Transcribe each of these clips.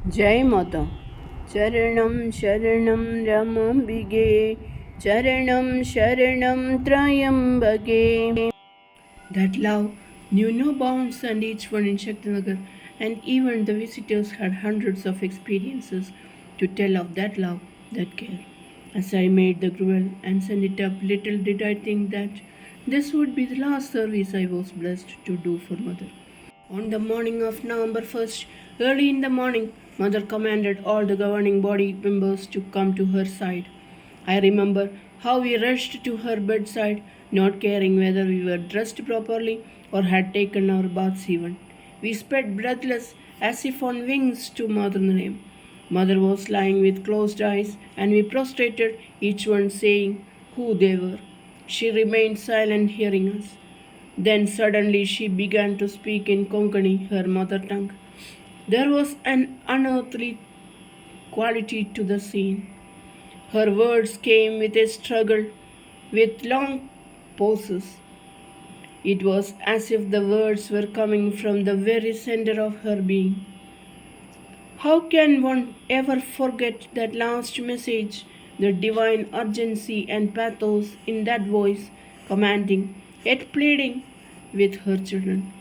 Jai Mata. Charanam Sharanam Ramambige. Charanam Sharanam Trayambage. That love knew no bounds, and each one in Shaktinagar, and even the visitors had hundreds of experiences to tell of that love, that care. As I made the gruel and sent it up, little did I think that this would be the last service I was blessed to do for Mother. On the morning of November 1st, early in the morning, Mother commanded all the governing body members to come to her side. I remember how we rushed to her bedside, not caring whether we were dressed properly or had taken our baths even. We sped breathless as if on wings to Mother's name. Mother was lying with closed eyes, and we prostrated, each one saying who they were. She remained silent, hearing us. Then suddenly she began to speak in Konkani, her mother tongue. There was an unearthly quality to the scene. Her words came with a struggle, with long pauses. It was as if the words were coming from the very center of her being. How can one ever forget that last message, the divine urgency and pathos in that voice, commanding, yet pleading with her children?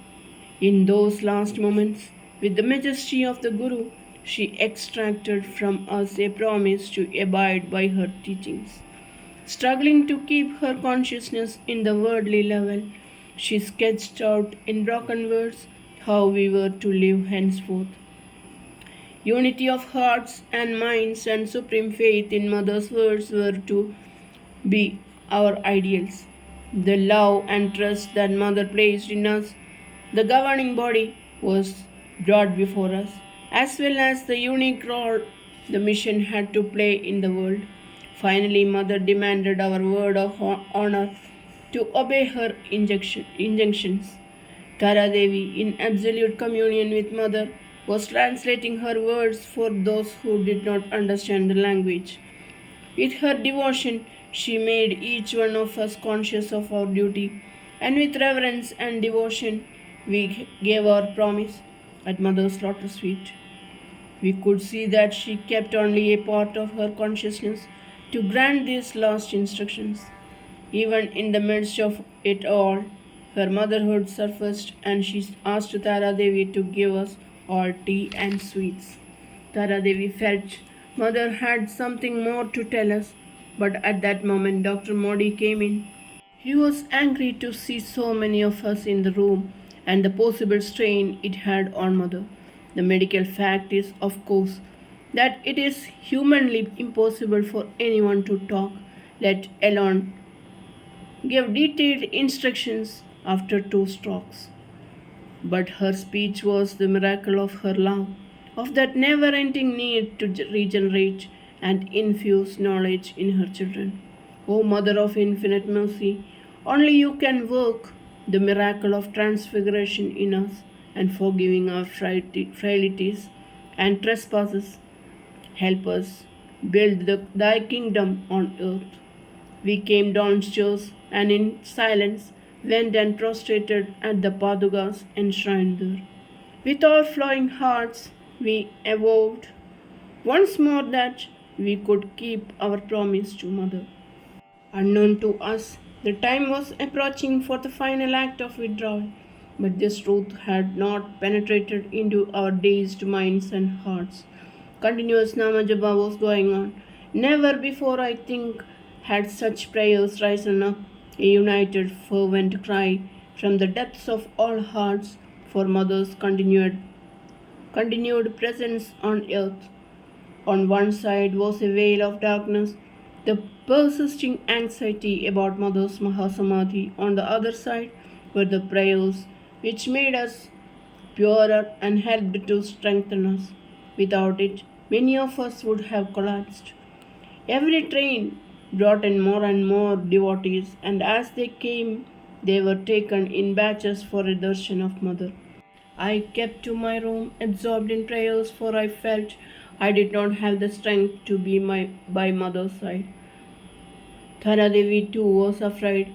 In those last moments, with the majesty of the Guru, she extracted from us a promise to abide by her teachings. Struggling to keep her consciousness in the worldly level, she sketched out in broken words how we were to live henceforth. Unity of hearts and minds and supreme faith in Mother's words were to be our ideals. The love and trust that Mother placed in us, the governing body, was brought before us, as well as the unique role the mission had to play in the world. Finally, Mother demanded our word of honor to obey her injunctions. Tara Devi, in absolute communion with Mother, was translating her words for those who did not understand the language. With her devotion, she made each one of us conscious of our duty, and with reverence and devotion, we gave our promise at Mother's lotus feet. We could see that she kept only a part of her consciousness to grant these last instructions. Even in the midst of it all, her motherhood surfaced, and she asked Tara Devi to give us all tea and sweets. Tara Devi felt Mother had something more to tell us, but at that moment Dr. Modi came in. He was angry to see so many of us in the room and the possible strain it had on Mother. The medical fact is, of course, that it is humanly impossible for anyone to talk, let alone give detailed instructions after 2 strokes. But her speech was the miracle of her love, of that never ending need to regenerate and infuse knowledge in her children. O Mother of infinite mercy, only you can work the miracle of transfiguration in us and forgiving our frailties and trespasses. Help us build thy kingdom on earth. We came downstairs and in silence went and prostrated at the Padukas enshrined there. With overflowing hearts, we avowed once more that we could keep our promise to Mother. Unknown to us, the time was approaching for the final act of withdrawal, but this truth had not penetrated into our dazed minds and hearts. Continuous Namajapa was going on. Never before, I think, had such prayers risen up, a united, fervent cry from the depths of all hearts for Mother's continued presence on earth. On one side was a veil of darkness, the persisting anxiety about Mother's Mahasamadhi. On the other side were the prayers which made us purer and helped to strengthen us. Without it, many of us would have collapsed. Every train brought in more and more devotees, and as they came, they were taken in batches for a darshan of Mother. I kept to my room, absorbed in prayers, for I felt I did not have the strength to be by Mother's side. Devi too was afraid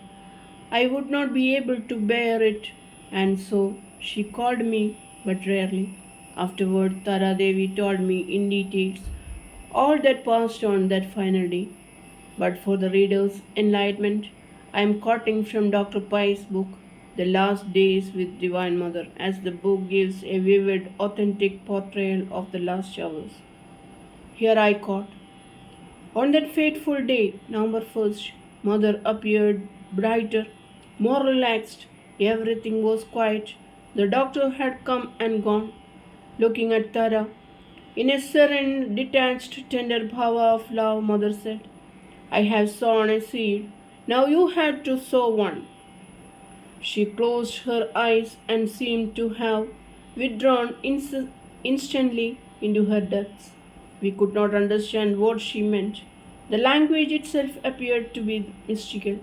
I would not be able to bear it, and so she called me, but rarely. Afterward, Tara Devi told me in details all that passed on that final day. But for the reader's enlightenment, I am quoting from Dr. Pai's book, The Last Days with Divine Mother, as the book gives a vivid, authentic portrayal of the last hours. Here I quote: On that fateful day, November 1st, Mother appeared brighter, more relaxed. Everything was quiet. The doctor had come and gone. Looking at Tara, in a serene, detached, tender bhava of love, Mother said, I have sown a seed. Now you have to sow one. She closed her eyes and seemed to have withdrawn instantly into her depths. We could not understand what she meant. The language itself appeared to be mystical.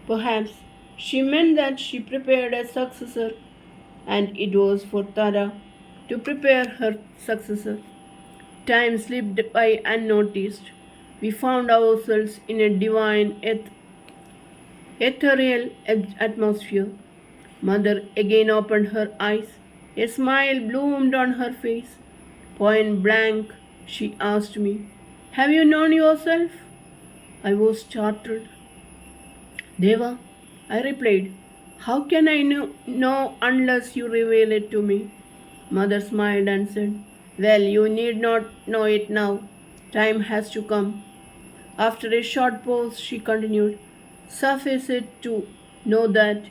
Perhaps she meant that she prepared a successor, and it was for Tara to prepare her successor. Time slipped by unnoticed. We found ourselves in a divine, ethereal atmosphere. Mother again opened her eyes. A smile bloomed on her face. Point blank, she asked me, Have you known yourself? I was startled. Deva, I replied, How can I know unless you reveal it to me? Mother smiled and said, Well, you need not know it now. Time has to come. After a short pause, she continued, Suffice it to know that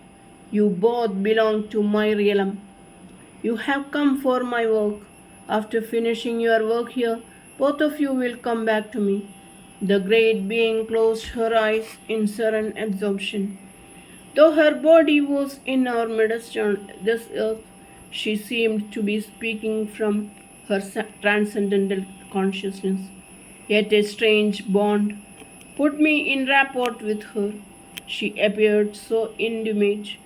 you both belong to my realm. You have come for my work. After finishing your work here, both of you will come back to me. The great being closed her eyes in serene absorption. Though her body was in our midst on this earth, she seemed to be speaking from her transcendental consciousness. Yet a strange bond put me in rapport with her. She appeared so intimate,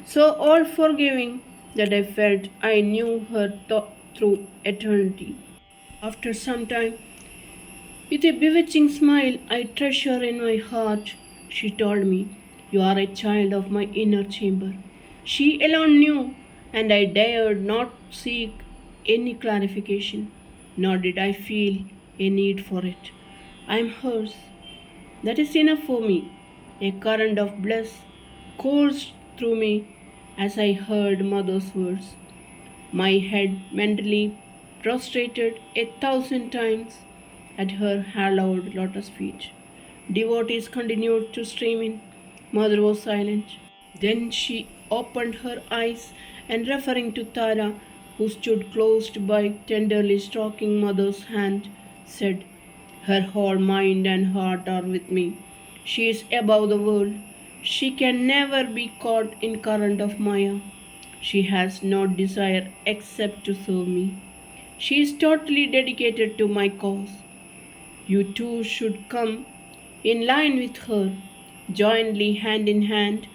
so all forgiving, that I felt I knew her through eternity. After some time, with a bewitching smile I treasure in my heart, she told me, You are a child of my inner chamber. She alone knew, and I dared not seek any clarification, nor did I feel a need for it. I am hers. That is enough for me. A current of bliss coursed through me as I heard Mother's words. My head mentally prostrated 1,000 times at her hallowed lotus feet. Devotees continued to stream in. Mother was silent. Then she opened her eyes and, referring to Tara, who stood close by, tenderly stroking Mother's hand, said, Her whole mind and heart are with me. She is above the world. She can never be caught in current of Maya. She has no desire except to serve me. She is totally dedicated to my cause. You too should come in line with her, jointly hand in hand.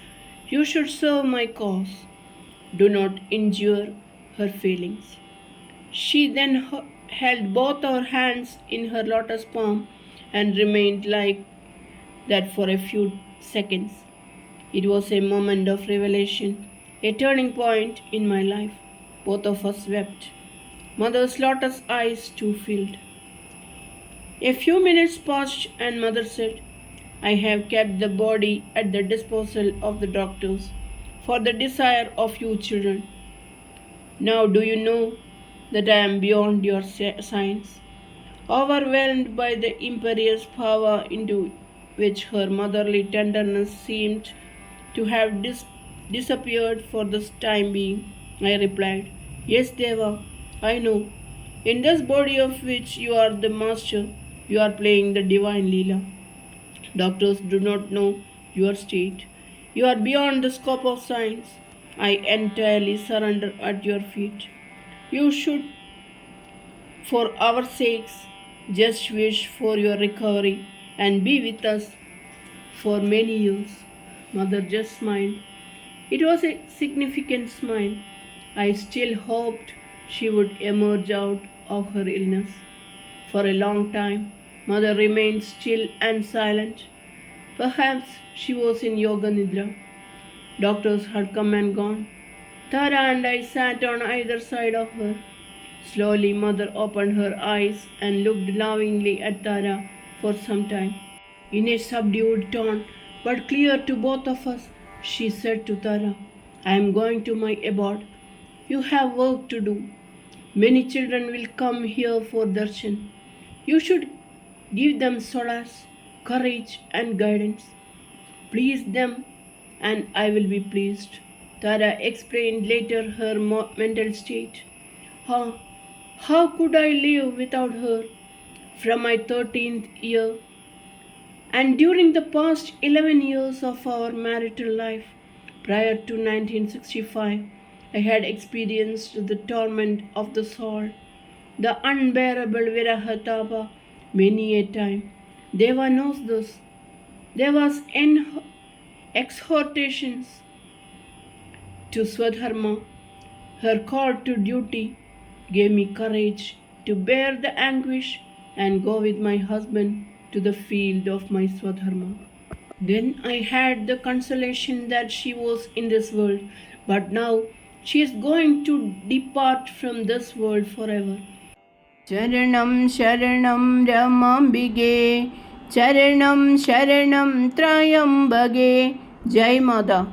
You should serve my cause. Do not injure her feelings. She then held both our hands in her lotus palm and remained like that for a few seconds. It was a moment of revelation, a turning point in my life. Both of us wept. Mother's lotus eyes too filled. A few minutes passed, and Mother said, I have kept the body at the disposal of the doctors for the desire of you children. Now do you know that I am beyond your science? Overwhelmed by the imperious power into which her motherly tenderness seemed to have disappeared for the time being, I replied, Yes, Deva, I know. In this body of which you are the master, you are playing the divine Leela. Doctors do not know your state. You are beyond the scope of science. I entirely surrender at your feet. You should, for our sakes, just wish for your recovery and be with us for many years. Mother just smiled. It was a significant smile. I still hoped she would emerge out of her illness. For a long time, Mother remained still and silent. Perhaps she was in Yoga Nidra. Doctors had come and gone. Tara and I sat on either side of her. Slowly, Mother opened her eyes and looked lovingly at Tara for some time. In a subdued tone, but clear to both of us, she said to Tara, I am going to my abode. You have work to do. Many children will come here for darshan. You should give them solace, courage, and guidance. Please them, and I will be pleased. Tara explained later her mental state. How, how could I live without her? From my 13th year and during the past 11 years of our marital life, prior to 1965, I had experienced the torment of the soul, the unbearable virahatapa many a time. Deva knows this. Deva's exhortations to Swadharma, her call to duty, gave me courage to bear the anguish and go with my husband to the field of my Swadharma. Then I had the consolation that she was in this world, but now she is going to depart from this world forever. Charanam Sharanam Ramambige, Charanam Sharanam Trayambage. Jai Mother.